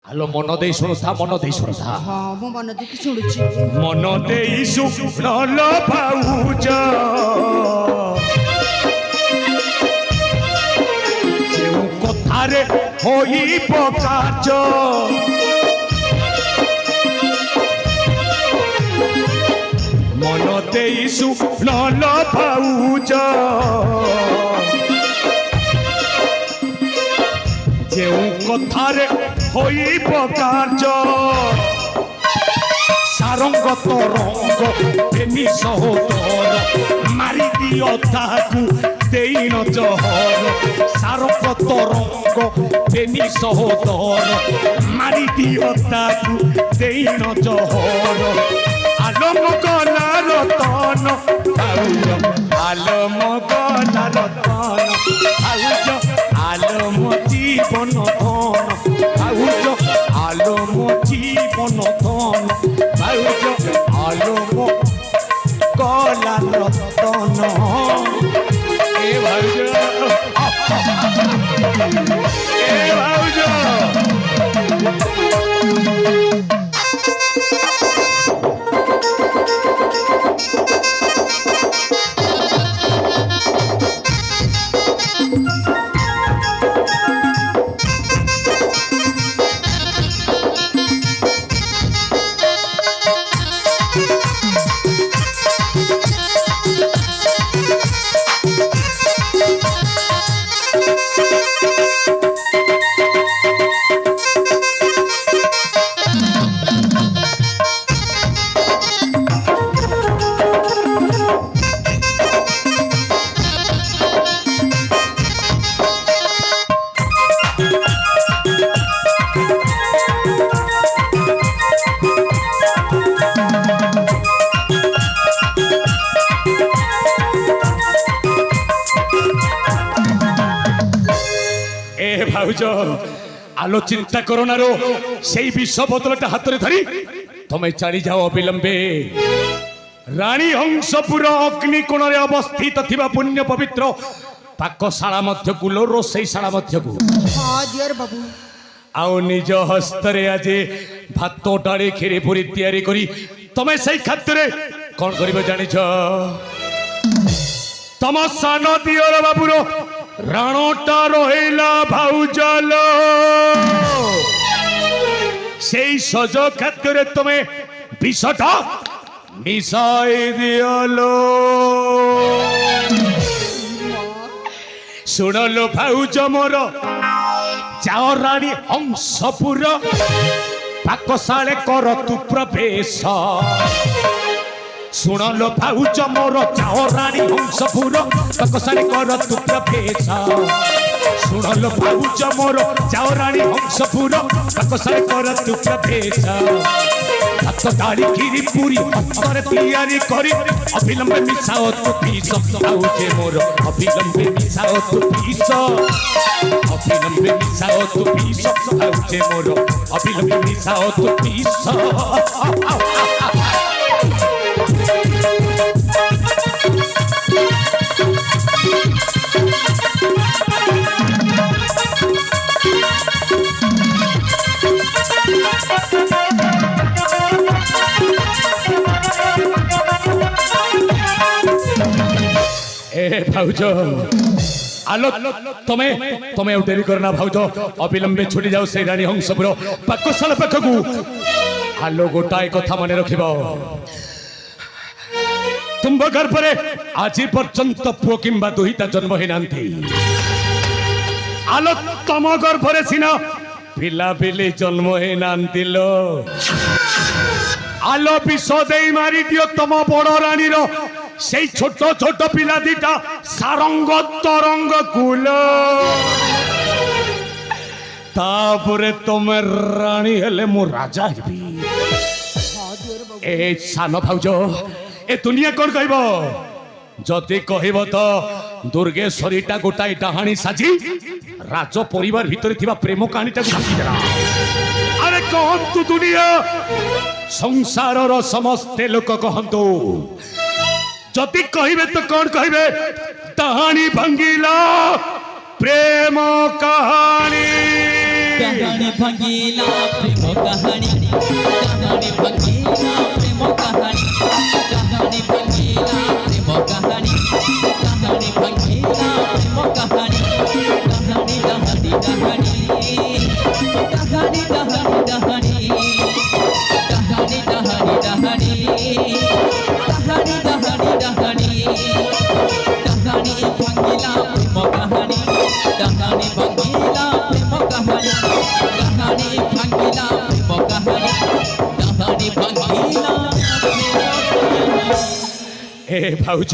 আলো মন দেই শুনুথা মন দেই শুনুথা ହଁ ମୁଁ ମନ ଦେଇକି ଶୁଣୁଛି মন দেই শুনল ভাউজ কেউ কথারে হইব কাজ মন দেই শুনল ভাউজ কেউ কথারে হইব কাজ সারঙ্গত রঙ্গ প্রেমী সহোদর মারি দিও তাহাকু দেইন জহর সারঙ্গত রঙ্গ প্রেমী সহোদর মারি দিও তাহাকু দেইন জহর আলম গলা রতন ভাউজ আলম গলা রতন ভাউজ আলম জীবন ধন ভাউজ আলম জীবন ধন ভাউজ আলম গলা রতন এ ভাউজ এ ভাউজ ভাউজ আলো চিন্তা করো না রো সেই বিশ্ব বোতলটা হাতরে ধরি তুমি চালি যাও অবিলম্বে রানী হংসপুর অগ্নিকোণরে অবস্থিত থিবা পুণ্য পবিত্র পাকশালা মধ্যকু রোষেইশালা মধ্যকু ହଁ ଦିଅର ବାବୁ ଆଉ ନିଜ ହସ୍ତରେ ଆଜି ଭାତ ଡାଳି କ୍ଷୀରି ପୁରୀ ତିଆରି କରି ତମେ ସେଇ ଖାଦ୍ୟରେ କଣ କରିବ ଜାଣିଛ ତମ ସାନ ଦିଅର ବାବୁର ରାଣଟା ରହିଲା ଭାଉଜାଲ ସେଇ ସଜ ଖାଦ୍ୟରେ ତମେ ବିଷଟା ମିଶାଇ ଦିଅଲୋ ଶୁଣଲୋ ଭାଉଜ ମୋର ଯାଅ ରାଣୀ ହଂସପୁର ପାକଶାଳେ କର ତୁ ପ୍ରବେଶ ଶୁଣଲୋ ଭାଉଜ ମୋର ଯାଅ ରାଣୀ ହଂସପୁର ପାକଶାଳେ କର ତୁ ପ୍ରବେଶ ଶୁଣଲୋ ଭାଉଜ ମୋର ଯାଅ ରାଣୀ ହଂସପୁର ପାକଶାଳେ କର ତୁ ପ୍ରବେଶ ଭାତ ଡାଳି କ୍ଷୀରି ପୁରୀ ହସ୍ତରେ ତିଆରି କରି ଅବିଲମ୍ବେ ମିଶାଅ ତୁ ପିସ ଭାଉଜେ ମୋର ଅବିଲମ୍ବେ ମିଶାଅ ତୁ ପିସ ଅବିଲମ୍ବେ ମିଶାଅ ତୁ ପିସ ଭାଉଜେ ମୋର ଅବିଲମ୍ବେ ମିଶାଅ ତୁ ପିସ ভাউজ আলো তুমি তুমি ডেরি কর না ভাউজ অবিলম্বে ছুটি যাও সেই রানী হংসপুর পাকশালা পাখকু আলো গোটাଏ কথা মনে রাখিব তুম্ভ গর্ভরে আজি পর্যন্ত পুଅ কিংবা দুহিতা জন্ম হইনান্তি আলো তম গর্ভরে সিনা পিলা পিলি জন্ম হইনান্তি লো আলো বিষ দেই মারি দিও তম বড় রানীর সেই ছোট ছোট পিলা দিটা সারঙ্গ তরঙ্গ কুল তারপরে তুমি রানী হেলে মু রাজা হবি এ সান ভাউজ এ দুনিয়া কোন কইব যদি কহিব তো দুর্গেশ্বরীটা গোটাই ডাহাণী সাজি রাজ পরিবার ভিতরে থিবা প্রেম কাহিনীটা ঢাকি দেলা আরে কহন্তু দুনিয়া সংসারর সমস্তে লোক কহন্তু যদি কহিবে তো কোন কহিবে ডাহাণী ভাঙ্গিলা প্রেম কাহানী कहानी भंगीला प्रेम कहानी कहानी भंगीला प्रेम कहानी कहानी भंगीला प्रेम कहानी कहानी भंगीला प्रेम कहानी कहानी दहनी दहनी कहानी दहनी दहनी कहानी दहनी दहनी कहानी दहनी दहनी कहानी भंगीला प्रेम कहानी कहानी भंगीला प्रेम कहानी कहानी भंगीला प्रेम कहानी कहानी भंगीला प्रेम कहानी ए भाउज